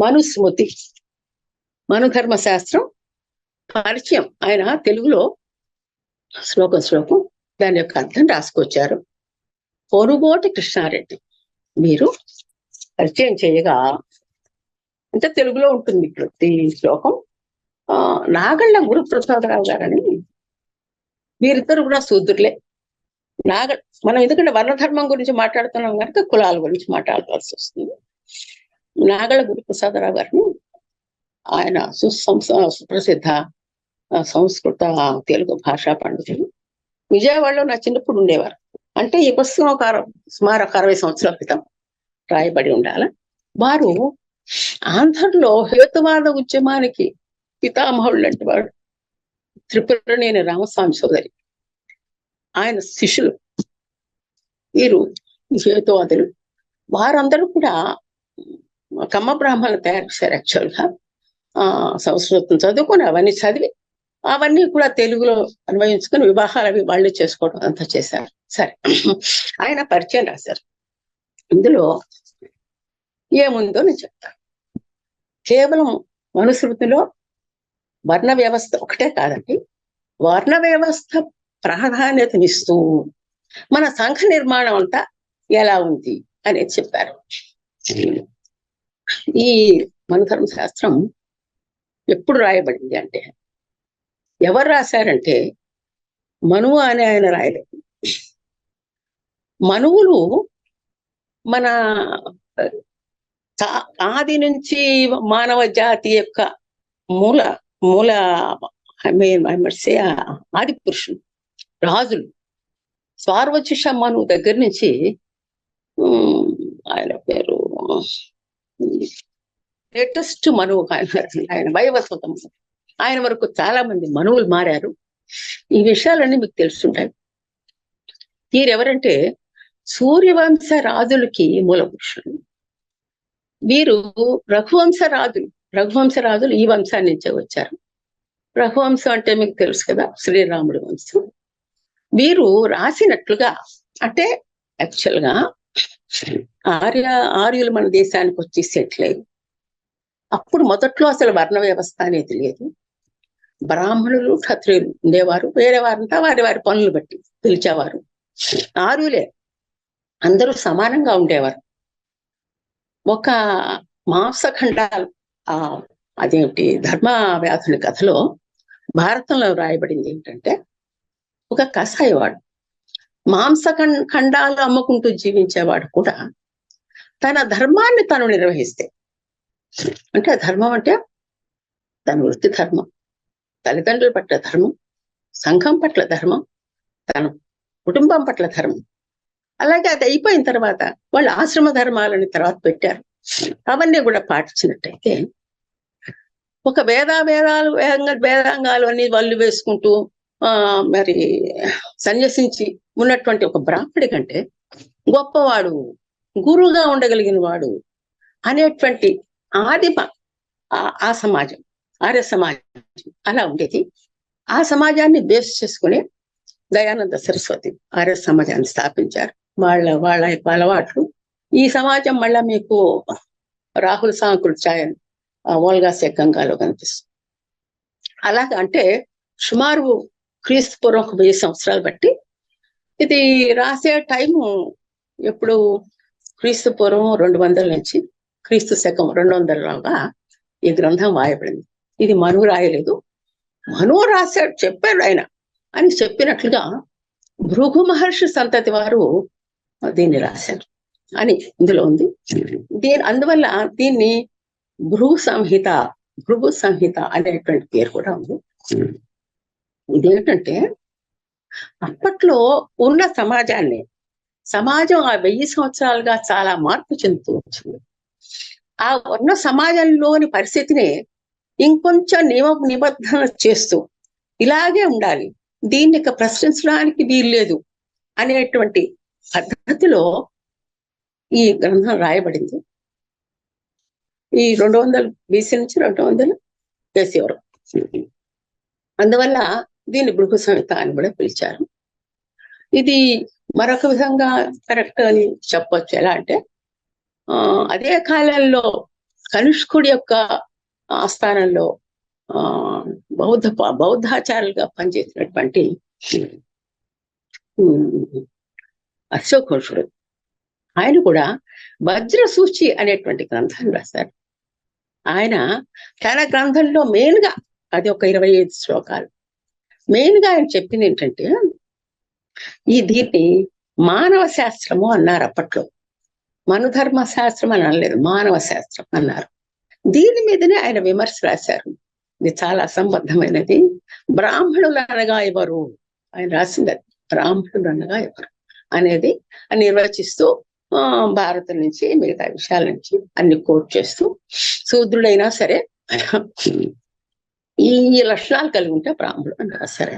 మనుస్మృతి, మనుధర్మశాస్త్రం పరిచయం. ఆయన తెలుగులో శ్లోకం దాని యొక్క అర్థం రాసుకొచ్చారు. పొరుగోటి కృష్ణారెడ్డి మీరు పరిచయం చేయగా, అంటే తెలుగులో ఉంటుంది ప్రతి శ్లోకం. నాగళ్ళ గురుప్రసాదరావు గారని, వీరిద్దరు కూడా శూద్రులే. మనం ఎందుకంటే వర్ణధర్మం గురించి మాట్లాడుతున్నాం కనుక కులాల గురించి మాట్లాడాల్సి వస్తుంది. నాగళ్ళ గురుప్రసాదరావు గారిని, ఆయన సుప్రసిద్ధ సంస్కృత తెలుగు భాషా పండితులు. విజయవాడలో నా చిన్నప్పుడు ఉండేవారు. అంటే ఈ పుస్తకం సుమారు 60 సంవత్సరాల క్రితం రాయబడి ఉండాల. వారు ఆంధ్రలో హేతువాద ఉద్యమానికి పితామహుడు లాంటి వాడు త్రిపురనేని రామస్వామి సోదరి, ఆయన శిష్యులు. వీరు హేతువాదులు. వారందరూ కూడా కమ్మ బ్రాహ్మణులు తయారు చేశారు. యాక్చువల్గా సంస్కృతం చదువుకొని అవన్నీ చదివి అవన్నీ కూడా తెలుగులో అన్వయించుకొని వివాహాలు అవి వాళ్ళే చేసుకోవడం అంతా చేశారు. సరే, ఆయన పరిచయం రాశారు. ఇందులో ఏముందో నేను చెప్తాను. కేవలం మనుస్మృతిలో వర్ణ వ్యవస్థ ఒకటే కాదండి, వర్ణ వ్యవస్థ ప్రాధాన్యతనిస్తూ మన సంఘ నిర్మాణం అంతా ఎలా ఉంది అనేది చెప్పారు. ఈ మనుధర్మ శాస్త్రం ఎప్పుడు రాయబడింది అంటే, ఎవరు రాశారంటే మనువు అనే ఆయన రాయలేదు. మనువులు మన ఆది నుంచి మానవ జాతి యొక్క మూల ఆది పురుషులు, రాజులు. స్వార్వచిష మనువు దగ్గర నుంచి ఆయన పేరు లేటెస్ట్ మనువు ఆయన వైవస్వతం, ఆయన వరకు చాలా మంది మనువులు మారారు. ఈ విషయాలన్నీ మీకు తెలుస్తుంటాయి. వీరెవరంటే సూర్యవంశ రాజులకి మూల పురుషులు. వీరు రఘువంశరాజులు ఈ వంశాన్ని నుంచే వచ్చారు. రఘువంశం అంటే మీకు తెలుసు కదా, శ్రీరాముడి వంశం. వీరు రాసినట్లుగా, అంటే యాక్చువల్గా ఆర్యులు మన దేశానికి వచ్చి సెటిల్ అయ్యి, అప్పుడు మొదట్లో అసలు వర్ణ వ్యవస్థ అనేది లేదు. బ్రాహ్మణులు క్షత్రియులు ఉండేవారు, వేరే వారంతా వారి వారి పనులు బట్టి పిలిచేవారు. ఆర్యులే, అందరూ సమానంగా ఉండేవారు. ఒక మాంసఖండాలు, అదేమిటి ధర్మవ్యాధుని కథలో భారతంలో రాయబడింది ఏంటంటే, ఒక కసాయివాడు ఖండాలు అమ్ముకుంటూ జీవించేవాడు కూడా తన ధర్మాన్ని తను నిర్వహిస్తే, అంటే ధర్మం అంటే తన వృత్తి ధర్మం, తల్లిదండ్రుల పట్ల ధర్మం, సంఘం పట్ల ధర్మం, తన కుటుంబం పట్ల ధర్మం. అలాగే అది అయిపోయిన తర్వాత వాళ్ళు ఆశ్రమ ధర్మాలని తర్వాత పెట్టారు. అవన్నీ కూడా పాటించినట్టయితే ఒక వేదాంగాలు అన్ని వాళ్ళు వేసుకుంటూ మరి సన్యసించి ఉన్నటువంటి ఒక బ్రాహ్మడి కంటే గొప్పవాడు, గురువుగా ఉండగలిగిన వాడు అనేటువంటి ఆదిమ ఆ సమాజం, ఆర్య సమాజం అలా ఉండేది. ఆ సమాజాన్ని బేస్ చేసుకుని దయానంద సరస్వతి ఆర్య సమాజాన్ని స్థాపించారు. వాళ్ళ అలవాట్లు ఈ సమాజం మళ్ళా మీకు రాహుల్ సాంకృత్యాయన్ ఓల్గా గంగాలో కనిపిస్తుంది. అలాగా అంటే సుమారు క్రీస్తు పూర్వం 1000 సంవత్సరాలు బట్టి ఇది రాసే టైము ఎప్పుడు క్రీస్తు పూర్వం 200 నుంచి క్రీస్తు శకం 200 ఈ గ్రంథం రాయబడింది. ఇది మనువు రాయలేదు, మనువు రాశాడు, చెప్పాడు ఆయన అని చెప్పినట్లుగా భృగు మహర్షి సంతతి వారు దీన్ని రాశారు అని ఇందులో ఉంది. అందువల్ల దీన్ని భృగు సంహిత అనేటువంటి పేరు కూడా ఉంది. ఇదేంటంటే అప్పట్లో ఉన్న సమాజం ఆ 1000 సంవత్సరాలుగా చాలా మార్పు చెందుతూ వచ్చింది. ఆ ఉన్న సమాజంలోని పరిస్థితిని ఇంకొంచెం నిబద్ధన చేస్తూ ఇలాగే ఉండాలి, దీన్ని ప్రశ్నించడానికి వీల్లేదు అనేటువంటి పద్ధతిలో ఈ గ్రంథం రాయబడింది. ఈ 200 BC నుంచి 200 BC వరకు. అందువల్ల దీన్ని భృగు సంహిత అని కూడా పిలిచారు. ఇది మరొక విధంగా కరెక్ట్ అని చెప్పొచ్చు. ఎలా అంటే అదే కాలంలో కనిష్కుడి యొక్క ఆస్థానంలో బౌద్ధాచారులుగా పనిచేసినటువంటి అశోఘోషుడు, ఆయన కూడా వజ్రసూచి అనేటువంటి గ్రంథాన్ని రాశారు. ఆయన తన గ్రంథంలో మెయిన్ గా అది ఒక 25 శ్లోకాలు. మెయిన్ గా ఆయన చెప్పింది ఏంటంటే, దీన్ని మానవ శాస్త్రము అన్నారు అప్పట్లో. మనుధర్మ శాస్త్రం అని అనలేదు, మానవ శాస్త్రం అన్నారు. దీని మీదనే ఆయన విమర్శ రాశారు. ఇది చాలా అసంబద్ధమైనది. బ్రాహ్మణులు అనగా ఎవరు ఆయన రాసింది, అది బ్రాహ్మణులు అనగా ఎవరు అనేది నిర్వచిస్తూ భారతం నుంచి మిగతా విషయాల నుంచి అన్ని కోట్ చేస్తూ, శూద్రుడైనా సరే ఈ లక్షణాలు కలిగి ఉంటే బ్రాహ్మణుడు అని రాశారు.